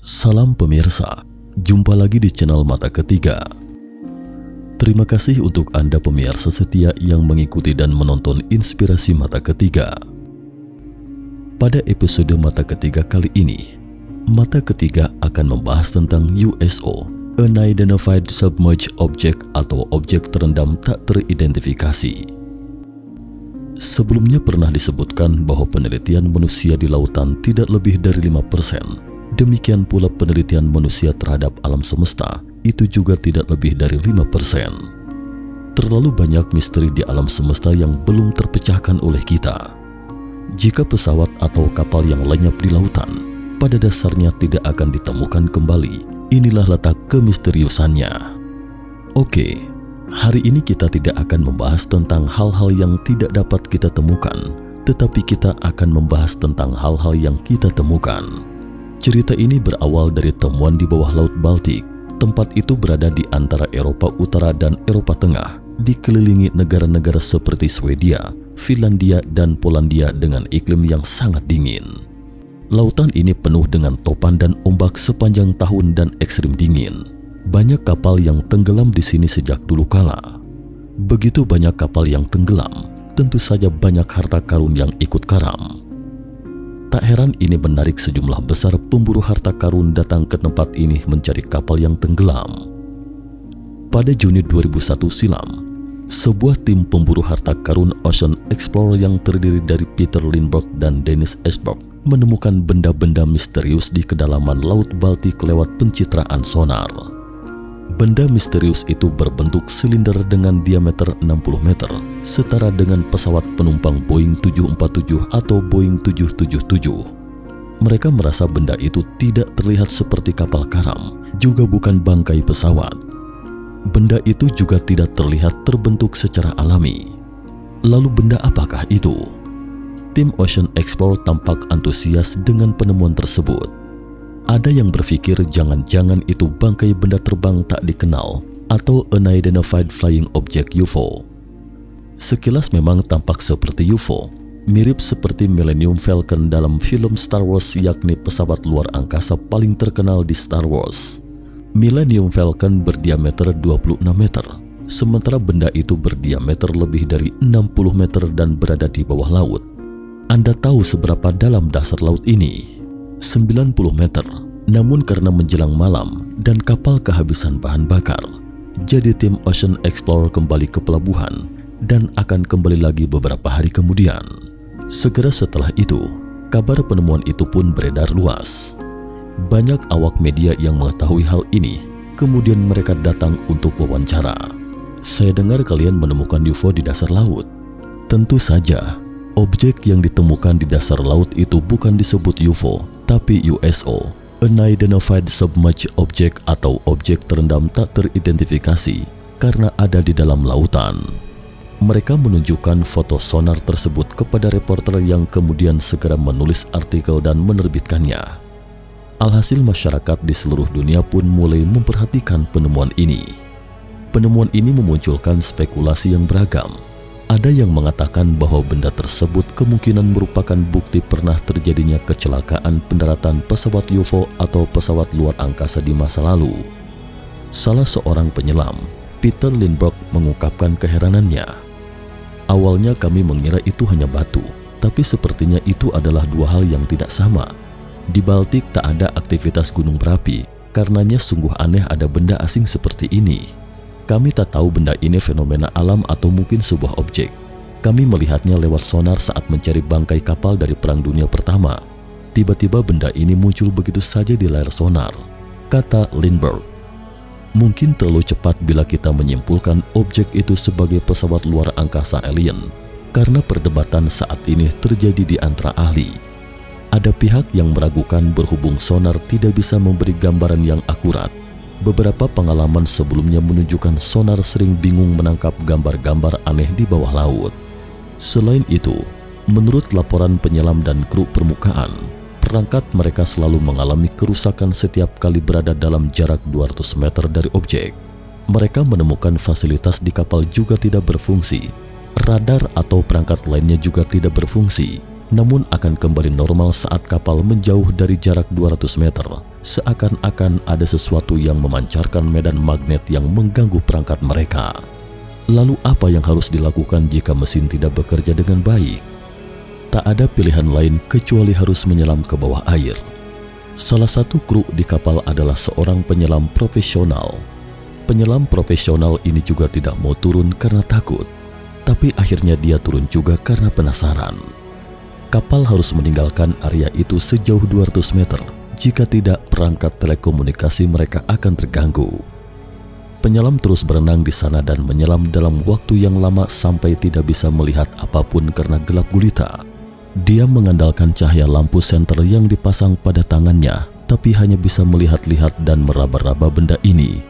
Salam pemirsa, jumpa lagi di channel Mata Ketiga. Terima kasih untuk Anda pemirsa setia yang mengikuti dan menonton inspirasi Mata Ketiga. Pada episode Mata Ketiga kali ini, Mata Ketiga akan membahas tentang USO, Unidentified Submerged Object atau objek terendam tak teridentifikasi. Sebelumnya pernah disebutkan bahwa penelitian manusia di lautan tidak lebih dari 5%. Demikian pula penelitian manusia terhadap alam semesta itu juga tidak lebih dari 5%. Terlalu banyak misteri di alam semesta yang belum terpecahkan oleh kita. Jika pesawat atau kapal yang lenyap di lautan pada dasarnya tidak akan ditemukan kembali, inilah letak kemisteriusannya. Oke, hari ini kita tidak akan membahas tentang hal-hal yang tidak dapat kita temukan, tetapi kita akan membahas tentang hal-hal yang kita temukan. Cerita ini berawal dari temuan di bawah Laut Baltik. Tempat itu berada di antara Eropa Utara dan Eropa Tengah, dikelilingi negara-negara seperti Swedia, Finlandia, dan Polandia dengan iklim yang sangat dingin. Lautan ini penuh dengan topan dan ombak sepanjang tahun dan ekstrim dingin. Banyak kapal yang tenggelam di sini sejak dulu kala. Begitu banyak kapal yang tenggelam, tentu saja banyak harta karun yang ikut karam. Tak heran ini menarik sejumlah besar pemburu harta karun datang ke tempat ini mencari kapal yang tenggelam. Pada Juni 2001 silam, sebuah tim pemburu harta karun Ocean Explorer yang terdiri dari Peter Lindbergh dan Dennis Eshberg menemukan benda-benda misterius di kedalaman Laut Baltik lewat pencitraan sonar. Benda misterius itu berbentuk silinder dengan diameter 60 meter, setara dengan pesawat penumpang Boeing 747 atau Boeing 777. Mereka merasa benda itu tidak terlihat seperti kapal karam, juga bukan bangkai pesawat. Benda itu juga tidak terlihat terbentuk secara alami. Lalu benda apakah itu? Tim Ocean Explorer tampak antusias dengan penemuan tersebut. Ada yang berpikir jangan-jangan itu bangkai benda terbang tak dikenal atau Unidentified Flying Object UFO. Sekilas memang tampak seperti UFO, mirip seperti Millennium Falcon dalam film Star Wars, yakni pesawat luar angkasa paling terkenal di Star Wars. Millennium Falcon berdiameter 26 meter, sementara benda itu berdiameter lebih dari 60 meter dan berada di bawah laut. Anda tahu seberapa dalam dasar laut ini? 90 meter. Namun karena menjelang malam dan kapal kehabisan bahan bakar, jadi tim Ocean Explorer kembali ke pelabuhan dan akan kembali lagi beberapa hari kemudian. Segera setelah itu, kabar penemuan itu pun beredar luas. Banyak awak media yang mengetahui hal ini, kemudian mereka datang untuk wawancara. Saya dengar kalian menemukan UFO di dasar laut. Tentu saja, objek yang ditemukan di dasar laut itu bukan disebut UFO, tapi USO, Unidentified Submerged Object atau objek terendam tak teridentifikasi karena ada di dalam lautan. Mereka menunjukkan foto sonar tersebut kepada reporter yang kemudian segera menulis artikel dan menerbitkannya. Alhasil masyarakat di seluruh dunia pun mulai memperhatikan penemuan ini. Penemuan ini memunculkan spekulasi yang beragam. Ada yang mengatakan bahwa benda tersebut kemungkinan merupakan bukti pernah terjadinya kecelakaan pendaratan pesawat UFO atau pesawat luar angkasa di masa lalu. Salah seorang penyelam, Peter Lindbergh, mengungkapkan keheranannya. Awalnya kami mengira itu hanya batu, tapi sepertinya itu adalah dua hal yang tidak sama. Di Baltik tak ada aktivitas gunung berapi, karenanya sungguh aneh ada benda asing seperti ini. Kami tak tahu benda ini fenomena alam atau mungkin sebuah objek. Kami melihatnya lewat sonar saat mencari bangkai kapal dari Perang Dunia Pertama. Tiba-tiba benda ini muncul begitu saja di layar sonar, kata Lindbergh. Mungkin terlalu cepat bila kita menyimpulkan objek itu sebagai pesawat luar angkasa alien, karena perdebatan saat ini terjadi di antara ahli. Ada pihak yang meragukan berhubung sonar tidak bisa memberi gambaran yang akurat. Beberapa pengalaman sebelumnya menunjukkan sonar sering bingung menangkap gambar-gambar aneh di bawah laut. Selain itu, menurut laporan penyelam dan kru permukaan, perangkat mereka selalu mengalami kerusakan setiap kali berada dalam jarak 200 meter dari objek. Mereka menemukan fasilitas di kapal juga tidak berfungsi. Radar atau perangkat lainnya juga tidak berfungsi. namun akan kembali normal saat kapal menjauh dari jarak 200 meter, seakan-akan ada sesuatu yang memancarkan medan magnet yang mengganggu perangkat mereka. Lalu apa yang harus dilakukan jika mesin tidak bekerja dengan baik? Tak ada pilihan lain kecuali harus menyelam ke bawah air. Salah satu kru di kapal adalah seorang penyelam profesional. Penyelam profesional ini juga tidak mau turun karena takut, tapi akhirnya dia turun juga karena penasaran. Kapal harus meninggalkan area itu sejauh 200 meter, jika tidak perangkat telekomunikasi mereka akan terganggu. Penyelam terus berenang di sana dan menyelam dalam waktu yang lama sampai tidak bisa melihat apapun karena gelap gulita. Dia mengandalkan cahaya lampu senter yang dipasang pada tangannya, tapi hanya bisa melihat-lihat dan meraba-raba benda ini.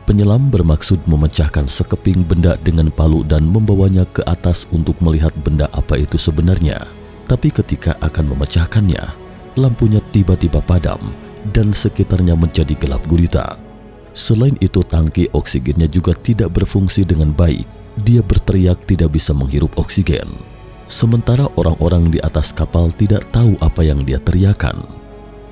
Penyelam bermaksud memecahkan sekeping benda dengan palu dan membawanya ke atas untuk melihat benda apa itu sebenarnya. Tapi ketika akan memecahkannya, lampunya tiba-tiba padam dan sekitarnya menjadi gelap gulita. Selain itu, tangki oksigennya juga tidak berfungsi dengan baik. Dia berteriak tidak bisa menghirup oksigen. Sementara orang-orang di atas kapal tidak tahu apa yang dia teriakan.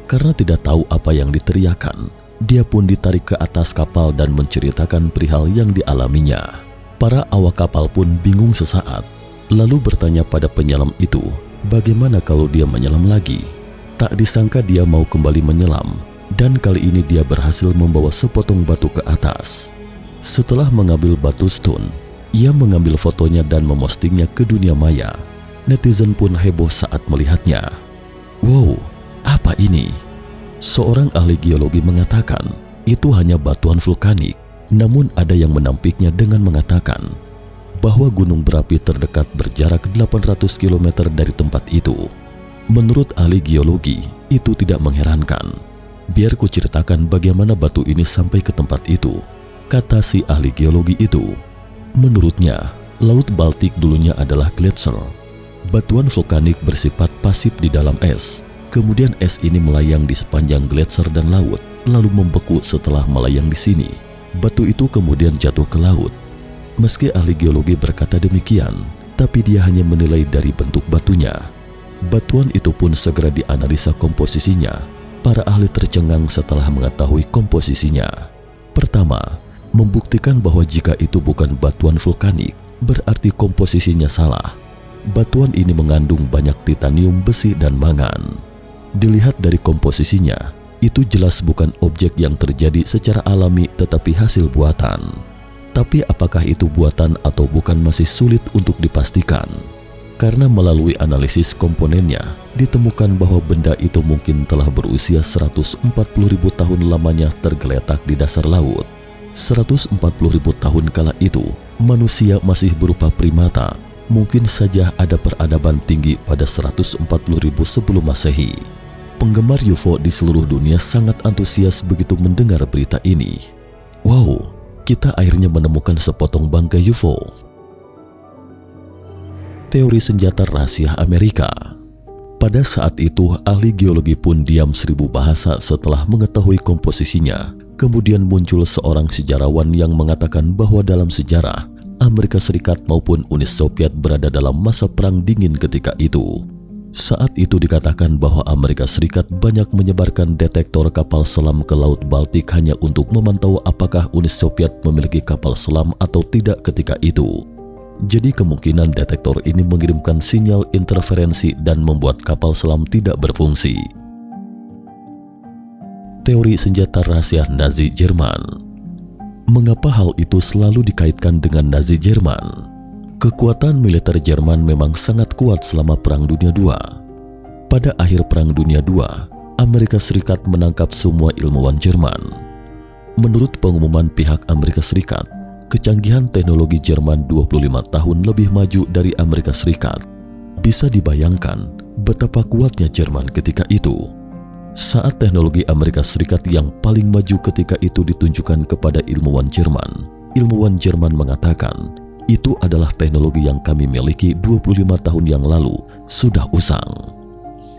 Karena tidak tahu apa yang diteriakan, dia pun ditarik ke atas kapal dan menceritakan perihal yang dialaminya. Para awak kapal pun bingung sesaat, lalu bertanya pada penyelam itu, bagaimana kalau dia menyelam lagi? Tak disangka dia mau kembali menyelam, dan kali ini dia berhasil membawa sepotong batu ke atas. Setelah mengambil batu stone, ia mengambil fotonya dan memostingnya ke dunia maya. Netizen pun heboh saat melihatnya. Wow, apa ini? Seorang ahli geologi mengatakan itu hanya batuan vulkanik, namun ada yang menampiknya dengan mengatakan bahwa gunung berapi terdekat berjarak 800 km dari tempat itu. Menurut ahli geologi, itu tidak mengherankan. Biar ku ceritakan bagaimana batu ini sampai ke tempat itu, kata si ahli geologi itu. Menurutnya, Laut Baltik dulunya adalah gletser. Batuan vulkanik bersifat pasif di dalam es. Kemudian es ini melayang di sepanjang gletser dan laut, lalu membeku setelah melayang di sini. Batu itu kemudian jatuh ke laut. Meski ahli geologi berkata demikian, tapi dia hanya menilai dari bentuk batunya. Batuan itu pun segera dianalisa komposisinya. Para ahli tercengang setelah mengetahui komposisinya. Pertama, membuktikan bahwa jika itu bukan batuan vulkanik, berarti komposisinya salah. Batuan ini mengandung banyak titanium, besi, dan mangan. Dilihat dari komposisinya, itu jelas bukan objek yang terjadi secara alami tetapi hasil buatan. Tapi apakah itu buatan atau bukan masih sulit untuk dipastikan. Karena melalui analisis komponennya, ditemukan bahwa benda itu mungkin telah berusia 140.000 tahun lamanya tergeletak di dasar laut. 140.000 tahun kala itu, manusia masih berupa primata. Mungkin saja ada peradaban tinggi pada 140.000 sebelum Masehi. Penggemar UFO di seluruh dunia sangat antusias begitu mendengar berita ini. Wow, kita akhirnya menemukan sepotong bangkai UFO. Teori senjata rahasia Amerika. Pada saat itu, ahli geologi pun diam 1000 bahasa setelah mengetahui komposisinya. Kemudian muncul seorang sejarawan yang mengatakan bahwa dalam sejarah, Amerika Serikat maupun Uni Soviet berada dalam masa perang dingin ketika itu. Saat itu dikatakan bahwa Amerika Serikat banyak menyebarkan detektor kapal selam ke Laut Baltik hanya untuk memantau apakah Uni Soviet memiliki kapal selam atau tidak ketika itu. Jadi kemungkinan detektor ini mengirimkan sinyal interferensi dan membuat kapal selam tidak berfungsi. Teori senjata rahasia Nazi Jerman. Mengapa hal itu selalu dikaitkan dengan Nazi Jerman? Kekuatan militer Jerman memang sangat kuat selama Perang Dunia II. Pada akhir Perang Dunia II, Amerika Serikat menangkap semua ilmuwan Jerman. Menurut pengumuman pihak Amerika Serikat, kecanggihan teknologi Jerman 25 tahun lebih maju dari Amerika Serikat. Bisa dibayangkan betapa kuatnya Jerman ketika itu. Saat teknologi Amerika Serikat yang paling maju ketika itu ditunjukkan kepada ilmuwan Jerman mengatakan, itu adalah teknologi yang kami miliki 25 tahun yang lalu, sudah usang.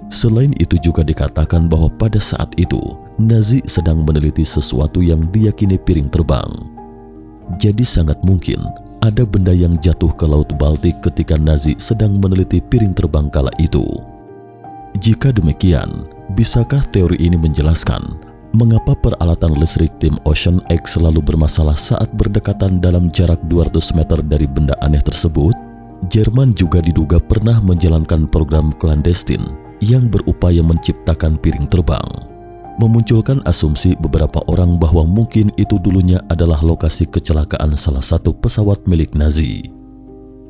Selain itu juga dikatakan bahwa pada saat itu, Nazi sedang meneliti sesuatu yang diyakini piring terbang. Jadi sangat mungkin ada benda yang jatuh ke Laut Baltik ketika Nazi sedang meneliti piring terbang kala itu. Jika demikian, bisakah teori ini menjelaskan mengapa peralatan listrik tim Ocean X selalu bermasalah saat berdekatan dalam jarak 200 meter dari benda aneh tersebut? Jerman juga diduga pernah menjalankan program klandestin yang berupaya menciptakan piring terbang, memunculkan asumsi beberapa orang bahwa mungkin itu dulunya adalah lokasi kecelakaan salah satu pesawat milik Nazi.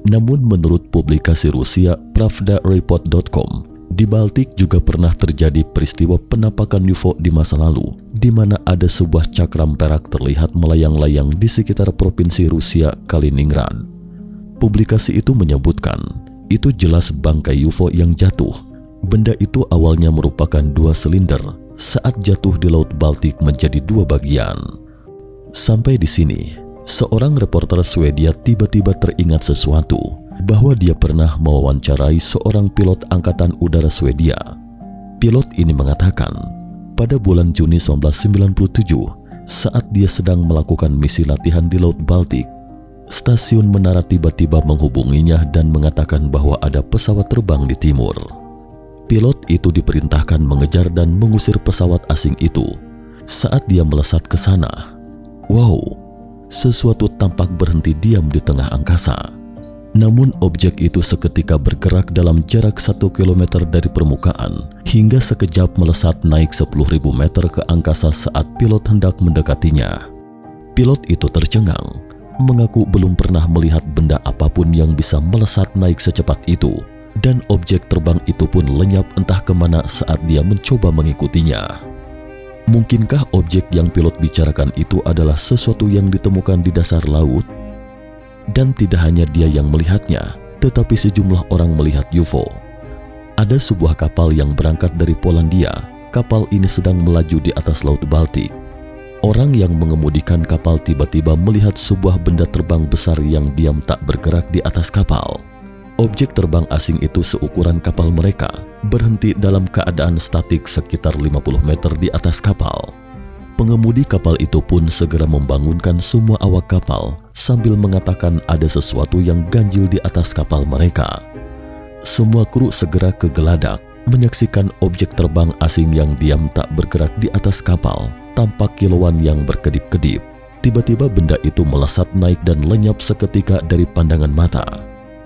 Namun menurut publikasi Rusia pravdareport.com, di Baltik juga pernah terjadi peristiwa penampakan UFO di masa lalu, di mana ada sebuah cakram perak terlihat melayang-layang di sekitar provinsi Rusia Kaliningrad. Publikasi itu menyebutkan, itu jelas bangkai UFO yang jatuh. Benda itu awalnya merupakan 2 silinder, saat jatuh di Laut Baltik menjadi 2 bagian. Sampai di sini, seorang reporter Swedia tiba-tiba teringat sesuatu, bahwa dia pernah mewawancarai seorang pilot Angkatan Udara Swedia. Pilot ini mengatakan, pada bulan Juni 1997, saat dia sedang melakukan misi latihan di Laut Baltik, stasiun menara tiba-tiba menghubunginya dan mengatakan bahwa ada pesawat terbang di timur. Pilot itu diperintahkan mengejar dan mengusir pesawat asing itu. Saat dia melesat ke sana, wow, sesuatu tampak berhenti diam di tengah angkasa. Namun objek itu seketika bergerak dalam jarak 1 km dari permukaan hingga sekejap melesat naik 10.000 meter ke angkasa saat pilot hendak mendekatinya. Pilot itu tercengang, mengaku belum pernah melihat benda apapun yang bisa melesat naik secepat itu, dan objek terbang itu pun lenyap entah kemana saat dia mencoba mengikutinya. Mungkinkah objek yang pilot bicarakan itu adalah sesuatu yang ditemukan di dasar laut? Dan tidak hanya dia yang melihatnya, tetapi sejumlah orang melihat UFO. Ada sebuah kapal yang berangkat dari Polandia. Kapal ini sedang melaju di atas Laut Baltik. Orang yang mengemudikan kapal tiba-tiba melihat sebuah benda terbang besar yang diam tak bergerak di atas kapal. Objek terbang asing itu seukuran kapal mereka, berhenti dalam keadaan statik sekitar 50 meter di atas kapal. Pengemudi kapal itu pun segera membangunkan semua awak kapal sambil mengatakan ada sesuatu yang ganjil di atas kapal mereka. Semua kru segera kegeladak menyaksikan objek terbang asing yang diam tak bergerak di atas kapal, tampak kilauan yang berkedip-kedip. Tiba-tiba benda itu melesat naik dan lenyap seketika dari pandangan mata.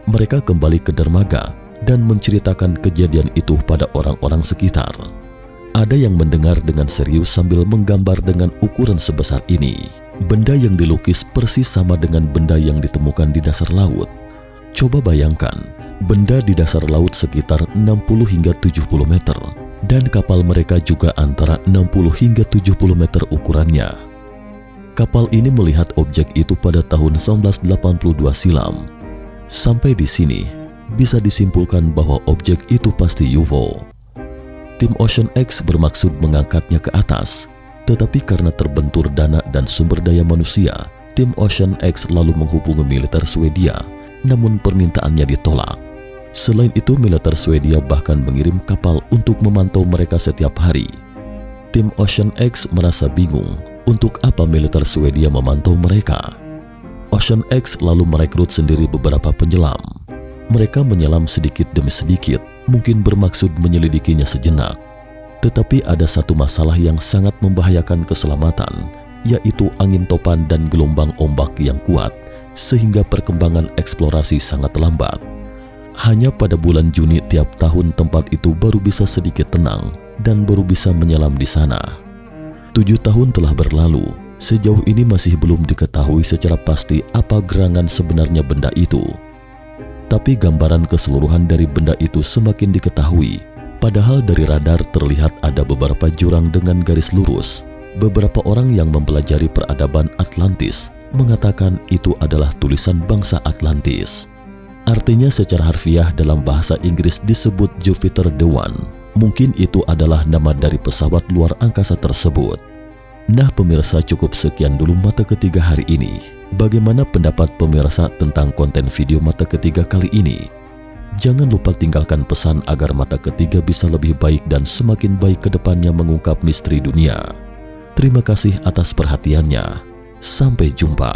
Mereka kembali ke dermaga dan menceritakan kejadian itu pada orang-orang sekitar. Ada yang mendengar dengan serius sambil menggambar dengan ukuran sebesar ini. Benda yang dilukis persis sama dengan benda yang ditemukan di dasar laut. Coba bayangkan, benda di dasar laut sekitar 60 hingga 70 meter, dan kapal mereka juga antara 60 hingga 70 meter ukurannya. Kapal ini melihat objek itu pada tahun 1982 silam. Sampai di sini, bisa disimpulkan bahwa objek itu pasti UFO. Tim Ocean X bermaksud mengangkatnya ke atas, tetapi karena terbentur dana dan sumber daya manusia, tim Ocean X lalu menghubungi militer Swedia, namun permintaannya ditolak. Selain itu, militer Swedia bahkan mengirim kapal untuk memantau mereka setiap hari. Tim Ocean X merasa bingung untuk apa militer Swedia memantau mereka. Ocean X lalu merekrut sendiri beberapa penyelam. Mereka menyelam sedikit demi sedikit, mungkin bermaksud menyelidikinya sejenak. Tetapi ada satu masalah yang sangat membahayakan keselamatan, yaitu angin topan dan gelombang ombak yang kuat, sehingga perkembangan eksplorasi sangat lambat. Hanya pada bulan Juni tiap tahun tempat itu baru bisa sedikit tenang dan baru bisa menyelam di sana. 7 tahun telah berlalu, sejauh ini masih belum diketahui secara pasti apa gerangan sebenarnya benda itu. Tapi gambaran keseluruhan dari benda itu semakin diketahui. Padahal dari radar terlihat ada beberapa jurang dengan garis lurus. Beberapa orang yang mempelajari peradaban Atlantis mengatakan itu adalah tulisan bangsa Atlantis. Artinya secara harfiah dalam bahasa Inggris disebut Jupiter the One. Mungkin itu adalah nama dari pesawat luar angkasa tersebut. Nah pemirsa, cukup sekian dulu Mata Ketiga hari ini. Bagaimana pendapat pemirsa tentang konten video Mata Ketiga kali ini? Jangan lupa tinggalkan pesan agar Mata Ketiga bisa lebih baik dan semakin baik ke depannya mengungkap misteri dunia. Terima kasih atas perhatiannya. Sampai jumpa.